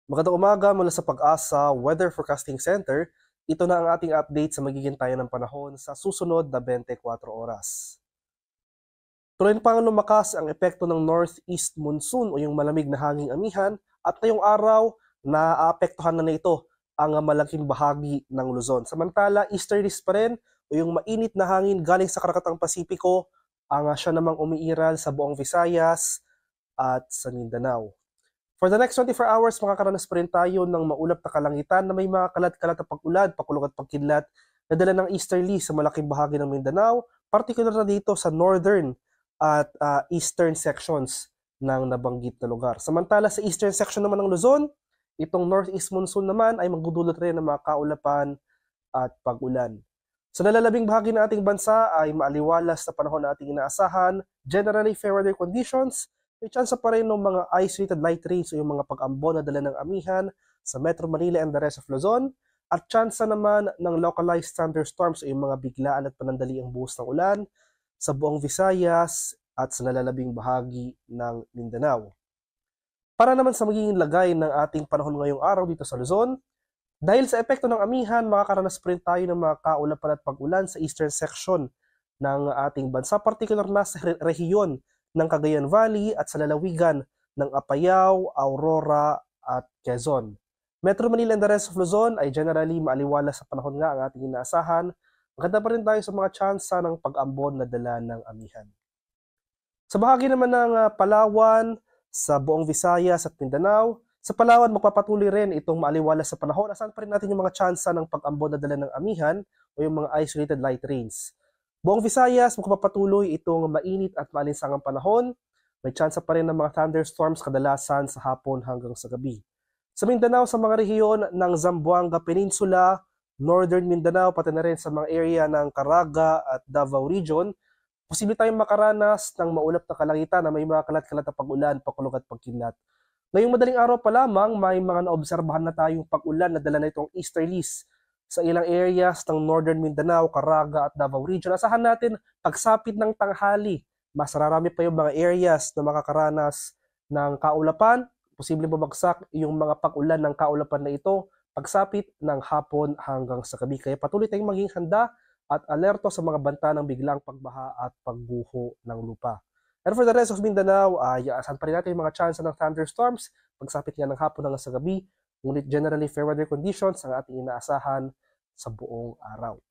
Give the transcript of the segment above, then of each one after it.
Magandang umaga mula sa Pag-asa Weather Forecasting Center. Ito na ang ating update sa magiging tayo ng panahon sa susunod na 24 oras. Tuloy pang lumakas ang epekto ng northeast monsoon o yung malamig na hanging amihan at ngayong araw naapektuhan na ito ang malaking bahagi ng Luzon. Samantala, easterlies pa rin o yung mainit na hangin galing sa Karakatang Pasipiko ang siya namang umiiral sa buong Visayas at sa Mindanao. For the next 24 hours, makakaranas pa rin tayo ng maulap na kalangitan na may mga kalat-kalat na pag-ulan, pakulog at pagkidlat na dala ng easterly sa malaking bahagi ng Mindanao, particular na dito sa northern at eastern sections ng nabanggit na lugar. Samantala sa eastern section naman ng Luzon, itong northeast monsoon naman ay magdudulot rin ng mga kaulapan at pag-ulan. Sa nalalabing bahagi ng ating bansa ay maaliwalas na panahon na ating inaasahan, generally fair weather conditions, may chance pa rin ng mga isolated light rains o yung mga pag-ambon na dala ng amihan sa Metro Manila and the rest of Luzon, at chance naman ng localized thunderstorms o yung mga biglaan at panandaliang buhos ng ulan sa buong Visayas at sa nalalabing bahagi ng Mindanao. Para naman sa magiging lagay ng ating panahon ngayong araw dito sa Luzon, dahil sa epekto ng amihan, makakaranas pa rin tayo ng mga kaulapan at pag-ulan sa eastern section ng ating bansa, particular na sa rehiyon ng Cagayan Valley at sa lalawigan ng Apayao, Aurora at Quezon. Metro Manila and the rest of Luzon ay generally maaliwalas sa panahon nga ang ating inaasahan. Maganda pa rin tayo sa mga tsansa ng pag-ambon na dala ng amihan. Sa bahagi naman ng Palawan, sa buong Visayas at Mindanao, sa Palawan magpapatuloy rin itong maaliwalas sa panahon. Asahan pa rin natin yung mga tsansa ng pag-ambon na dala ng amihan o yung mga isolated light rains. Buong Visayas, magpapatuloy itong mainit at maalinsangang panahon. May tsansa pa rin ng mga thunderstorms kadalasan sa hapon hanggang sa gabi. Sa Mindanao, sa mga rehiyon ng Zamboanga Peninsula, Northern Mindanao, pati na rin sa mga area ng Caraga at Davao Region, posible tayong makaranas ng maulap na kalangitan na may mga kalat-kalat na pag-ulan, pakulog at pagkidlat. Ngayong madaling araw pa lamang, may mga naobserbahan na tayong pag-ulan na dala na itong easterlies sa ilang areas ng Northern Mindanao, Caraga at Davao Region. Asahan natin, pagsapit ng tanghali, mas rarami pa yung mga areas na makakaranas ng kaulapan. Posibleng bumagsak yung mga pag-ulan ng kaulapan na ito pagsapit ng hapon hanggang sa gabi. Kaya patuloy tayong maging handa at alerto sa mga banta ng biglang pagbaha at pagguho ng lupa. And for the rest of Mindanao, asahan pa rin natin yung mga chance ng thunderstorms pagsapit nga ng hapon hanggang sa gabi. Ngunit generally fair weather conditions ang ating inaasahan sa buong araw.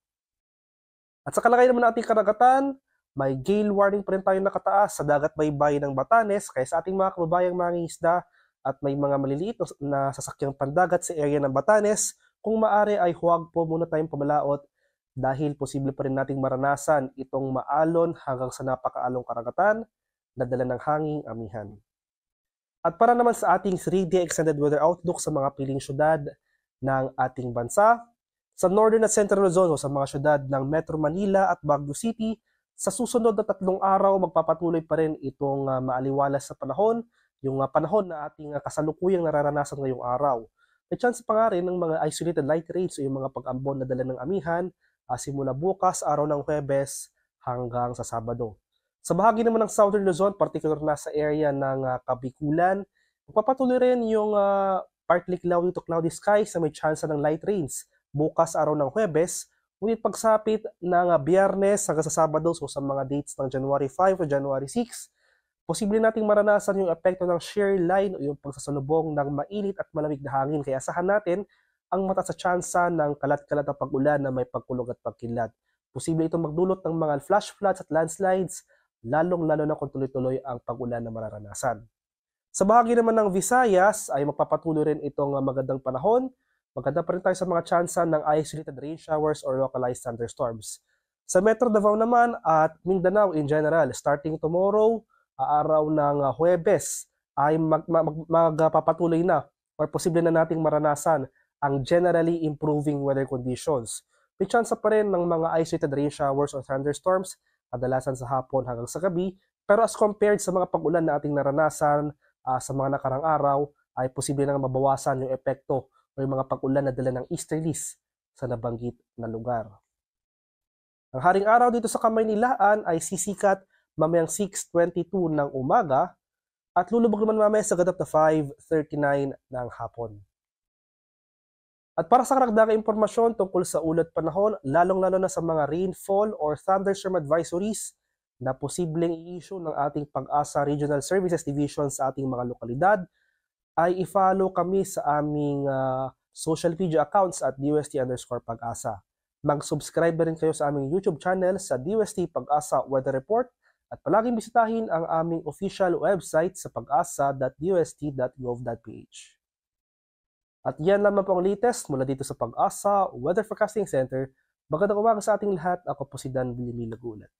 At sa kalagay naman ng ating karagatan, may gale warning pa rin tayo nakataas sa dagat baybay ng Batanes, kaya sa ating mga kababayang mangingisda at may mga maliliit na sasakyang pandagat sa area ng Batanes, kung maaari ay huwag po muna tayong pamalaot dahil posible pa rin nating maranasan itong maalon hanggang sa napakaalong karagatan na dala ng hanging amihan. At para naman sa ating 3-day extended weather outlook sa mga piling syudad ng ating bansa, sa Northern at Central Luzon o sa mga syudad ng Metro Manila at Baguio City, sa susunod na 3 araw magpapatuloy pa rin itong maaliwalas sa panahon, yung panahon na ating kasalukuyang nararanasan ngayong araw. May chance pa nga rin ng mga isolated light rains o yung mga pag-ambon na dala ng amihan simula bukas, araw ng Huwebes hanggang sa Sabado. Sa bahagi naman ng Southern Luzon, particular na sa area ng Kabikulan, magpapatuloy rin yung partly cloudy to cloudy skies na may chance ng light rains bukas araw ng Huwebes, ngunit pagsapit ng Biyernes hanggang sa Sabado, so sa mga dates ng January 5 o January 6, posible nating maranasan yung epekto ng shear line o yung pagsasalubong ng mainit at malamig na hangin. Kaya asahan natin ang mataas sa tsansa ng kalat-kalat na pag-ulan na may pagkulog at pagkidlat. Posible itong magdulot ng mga flash floods at landslides, lalong-lalo na kung tuloy-tuloy ang pag-ulan na mararanasan. Sa bahagi naman ng Visayas ay magpapatuloy rin itong magandang panahon. Maganda pa rin tayo sa mga tsansa ng isolated rain showers or localized thunderstorms. Sa Metro Davao naman at Mindanao in general, starting tomorrow, araw ng Huwebes, ay magpapatuloy na or posible na nating maranasan ang generally improving weather conditions. May chance pa rin ng mga isolated rain showers or thunderstorms kadalasan sa hapon hanggang sa gabi, pero as compared sa mga pag-ulan na ating naranasan sa mga nakarang araw, ay posible nang mabawasan yung epekto o yung mga pag-ulan na dala ng easterlies sa nabanggit na lugar. Ang haring araw dito sa Kamaynilaan ay sisikat mamayang 6:22 ng umaga at lulubog naman mamaya sa ganap na 5:39 ng hapon. At para sa karagdagang impormasyon tungkol sa ulat panahon, lalong-lalo na sa mga rainfall or thunderstorm advisories na posibleng i-issue ng ating Pag-asa Regional Services Division sa ating mga lokalidad, ay i-follow kami sa aming social media accounts at DUST_Pag-asa. Mag-subscribe na rin kayo sa aming YouTube channel sa DUST Pag-asa Weather Report at palaging bisitahin ang aming official website sa pag-asa.dust.gov.ph. At yan lamang po ang latest mula dito sa Pag-asa Weather Forecasting Center. Magandang umaga sa ating lahat. Ako po si Dan Villamil Lagulat.